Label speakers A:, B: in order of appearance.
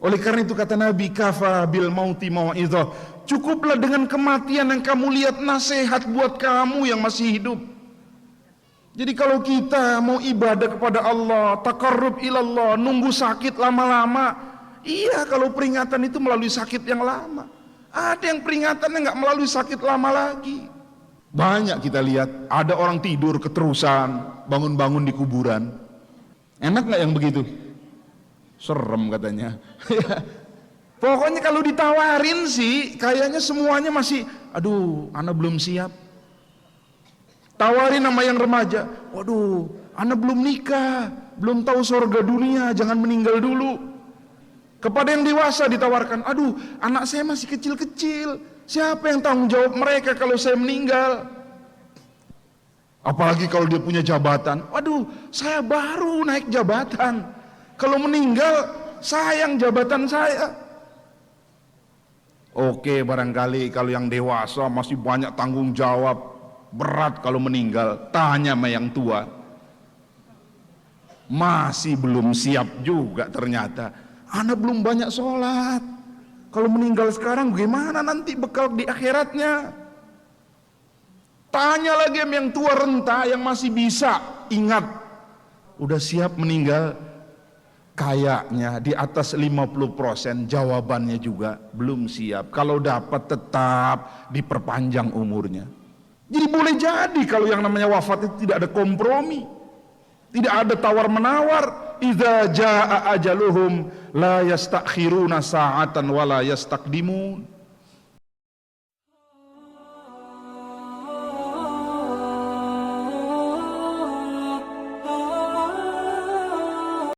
A: Oleh karena itu kata Nabi, kafa bil mauti mau'izah. Cukuplah dengan kematian yang kamu lihat nasihat buat kamu yang masih hidup. Jadi kalau kita mau ibadah kepada Allah, taqarrub ilallah, nunggu sakit lama-lama, iya kalau peringatan itu melalui sakit yang lama. Ada yang peringatannya nggak melalui sakit lama lagi. Banyak kita lihat, ada orang tidur keterusan, bangun-bangun di kuburan. Enak nggak yang begitu? Serem katanya. Pokoknya kalau ditawarin sih, kayaknya semuanya masih, aduh, ana belum siap. Tawarin sama yang remaja, waduh, ana belum nikah, belum tahu surga dunia, jangan meninggal dulu. Kepada yang dewasa ditawarkan, aduh, anak saya masih kecil-kecil, siapa yang tanggung jawab mereka kalau saya meninggal? Apalagi kalau dia punya jabatan, waduh, saya baru naik jabatan, kalau meninggal sayang jabatan saya. Oke, barangkali kalau yang dewasa masih banyak tanggung jawab, berat kalau meninggal, tanya sama yang tua. Masih belum siap juga ternyata. Anak belum banyak sholat. Kalau meninggal sekarang gimana nanti bekal di akhiratnya? Tanya lagi sama yang tua renta yang masih bisa. Ingat, udah siap meninggal? Kayaknya di atas 50% jawabannya juga belum siap. Kalau dapat tetap diperpanjang umurnya. Jadi boleh jadi kalau yang namanya wafat itu tidak ada kompromi, tidak ada tawar-menawar. Idza jaa ajaluhum la yastakhiruna sa'atan wa la yastaqdimun.